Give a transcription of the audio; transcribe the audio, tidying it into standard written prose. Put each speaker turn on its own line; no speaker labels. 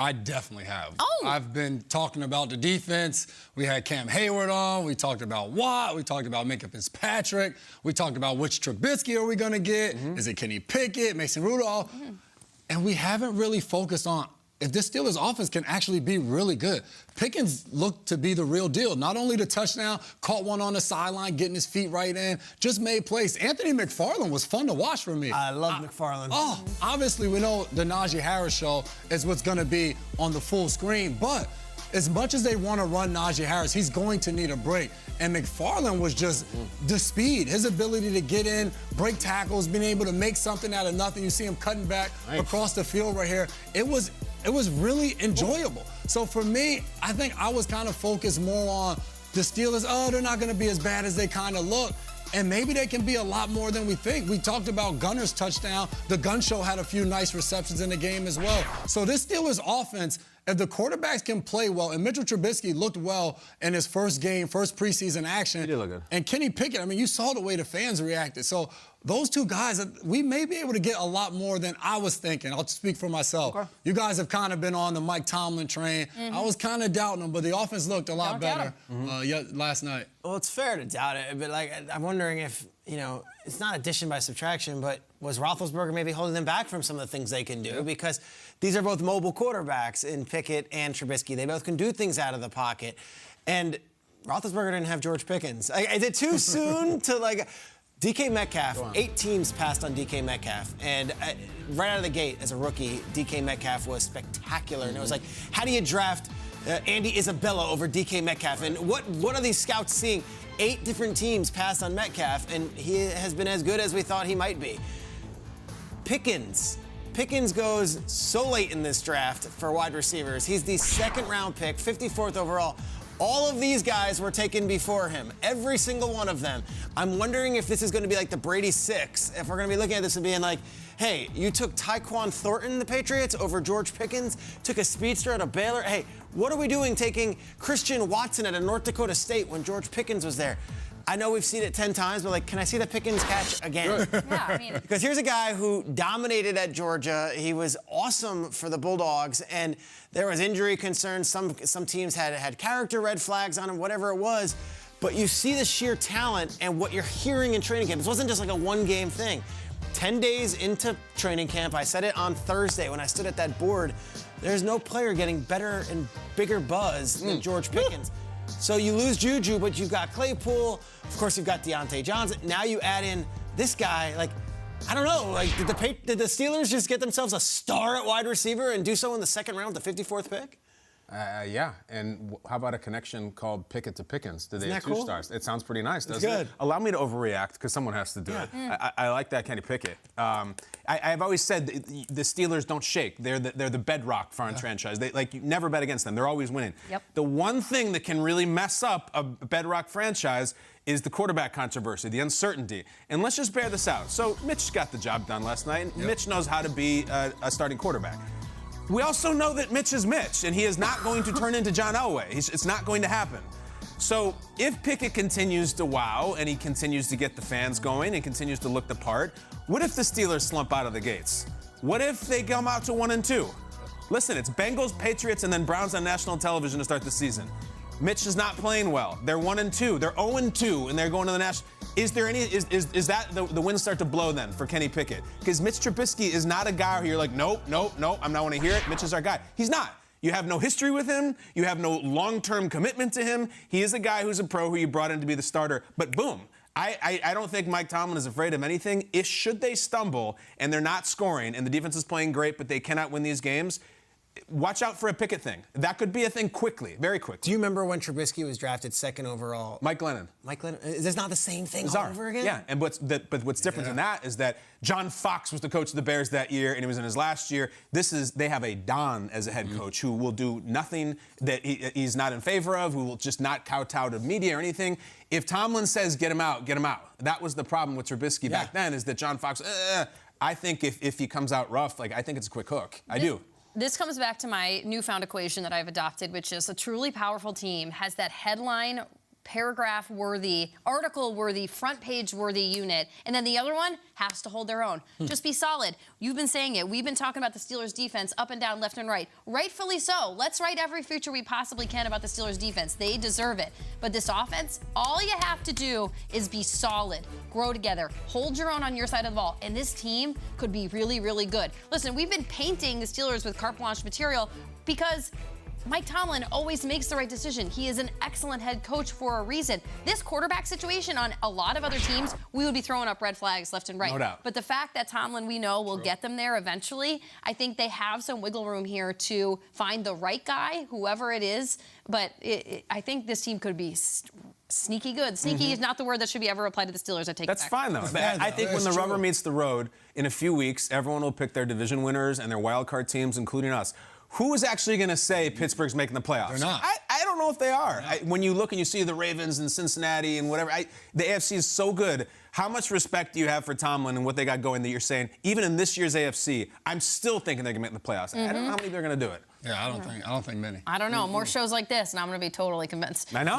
I definitely have.
Oh.
I've been talking about the defense. We had Cam Hayward on. We talked about Watt. We talked about Minkah Fitzpatrick. We talked about which Trubisky are we going to get. Is it Kenny Pickett, Mason Rudolph? And we haven't really focused on if this Steelers offense can actually be really good. Pickens looked to be the real deal. Not only the touchdown, caught one on the sideline, getting his feet right in, just made plays. Anthony McFarland was fun to watch for me.
I love McFarland.
Oh, obviously we know the Najee Harris show is what's going to be on the full screen, but as much as they want to run Najee Harris, he's going to need a break. And McFarland was just the speed, his ability to get in, break tackles, being able to make something out of nothing. You see him cutting back across the field right here. It was really enjoyable. So for me, I think I was kind of focused more on the Steelers. Oh, they're not going to be as bad as they kind of look. And maybe they can be a lot more than we think. We talked about Gunner's touchdown. The Gun Show had a few nice receptions in the game as well. So this Steelers offense, if the quarterbacks can play well, and Mitchell Trubisky looked well in his first game, first preseason action.
He did look good.
And Kenny Pickett, I mean, you saw the way the fans reacted. So those two guys, we may be able to get a lot more than I was thinking. I'll speak for myself. Okay. You guys have kind of been on the Mike Tomlin train. I was kind of doubting him, but the offense looked a lot better last night.
Well, it's fair to doubt it, but like I'm wondering if, you know, it's not addition by subtraction, but was Roethlisberger maybe holding them back from some of the things they can do? Because these are both mobile quarterbacks in Pickett and Trubisky. They both can do things out of the pocket. And Roethlisberger didn't have George Pickens. Is it too soon to, like... DK Metcalf, 8 teams passed on DK Metcalf. And right out of the gate, as a rookie, DK Metcalf was spectacular. And it was like, how do you draft Andy Isabella over DK Metcalf? And what are these scouts seeing? 8 different teams passed on Metcalf, and he has been as good as we thought he might be. Pickens goes so late in this draft for wide receivers. He's the second-round pick, 54th overall. All of these guys were taken before him, every single one of them. I'm wondering if this is going to be like the Brady 6, if we're going to be looking at this and being like, hey, you took Tyquan Thornton, the Patriots, over George Pickens, took a speedster out of Baylor. Hey, what are we doing taking Christian Watson out of North Dakota State when George Pickens was there? I know we've seen it 10 times, but, like, can I see the Pickens catch again?
Yeah, I mean...
Because here's a guy who dominated at Georgia. He was awesome for the Bulldogs, and there was injury concerns. Some teams had character red flags on him, whatever it was. But you see the sheer talent and what you're hearing in training camp. This wasn't just like a one-game thing. 10 days into training camp, I said it on Thursday when I stood at that board, there's no player getting better and bigger buzz than George Pickens. So you lose Juju, but you've got Claypool. Of course, you've got Deontay Johnson. Now you add in this guy. Like, I don't know. Like, did the Steelers just get themselves a star at wide receiver and do so in the second round, the 54th pick?
Yeah, and how about a connection called Pickett to Pickens? Did they have 2
cool?
stars? It sounds pretty nice, doesn't
good.
it? Allow me to overreact, because someone has to do it. I like that Kenny Pickett. I've always said the Steelers don't shake. They're the bedrock for our franchise. You never bet against them. They're always winning.
Yep.
The one thing that can really mess up a bedrock franchise is the quarterback controversy, the uncertainty. And let's just bear this out. So Mitch got the job done last night. Mitch knows how to be a starting quarterback. We also know that Mitch is Mitch, and he is not going to turn into John Elway. It's not going to happen. So if Pickett continues to wow and he continues to get the fans going and continues to look the part, what if the Steelers slump out of the gates? What if they come out to 1-2? Listen, it's Bengals, Patriots, and then Browns on national television to start the season. Mitch is not playing well. They're 1-2. They're 0-2, and they're going to the national. Is there any? Is that the winds start to blow then for Kenny Pickett? Because Mitch Trubisky is not a guy who you're like, nope, I'm not want to hear it. Mitch is our guy. He's not. You have no history with him. You have no long-term commitment to him. He is a guy who's a pro who you brought in to be the starter. But boom. I don't think Mike Tomlin is afraid of anything. Should they stumble and they're not scoring and the defense is playing great, but they cannot win these games, watch out for a Pickett thing. That could be a thing quickly, very quickly.
Do you remember when Trubisky was drafted 2nd overall?
Mike Glennon.
Is this not the same thing all over again?
Yeah, and what's different than that is that John Fox was the coach of the Bears that year, and he was in his last year. They have a Don as a head coach who will do nothing that he's not in favor of, who will just not kowtow to media or anything. If Tomlin says get him out, get him out. That was the problem with Trubisky back then, is that John Fox, I think if he comes out rough, I think it's a quick hook. I do.
This comes back to my newfound equation that I've adopted, which is a truly powerful team has that headline paragraph-worthy, article-worthy, front-page-worthy unit, and then the other one has to hold their own. Just be solid. You've been saying it. We've been talking about the Steelers' defense up and down, left and right. Rightfully so. Let's write every feature we possibly can about the Steelers' defense. They deserve it. But this offense, all you have to do is be solid, grow together, hold your own on your side of the ball, and this team could be really, really good. Listen, we've been painting the Steelers with carte blanche material because Mike Tomlin always makes the right decision. He is an excellent head coach for a reason. This quarterback situation on a lot of other teams, we would be throwing up red flags left and right.
No doubt.
But the fact that Tomlin, we know, will get them there eventually, I think they have some wiggle room here to find the right guy, whoever it is. But I think this team could be sneaky good. Sneaky is not the word that should be ever applied to the Steelers. I take
That's
it back.
fine, though.
Yeah,
I think when
that's
the rubber
true.
meets the road, in a few weeks, everyone will pick their division winners and their wild card teams, including us. Who is actually going to say Pittsburgh's making the playoffs?
They're not.
I don't know if they are. When you look and you see the Ravens and Cincinnati and whatever, the AFC is so good. How much respect do you have for Tomlin and what they got going that you're saying, even in this year's AFC, I'm still thinking they're going to make the playoffs? I don't know how many they're going to do it.
Yeah, I don't think many.
I don't know. More shows like this, and I'm going to be totally convinced.
I know.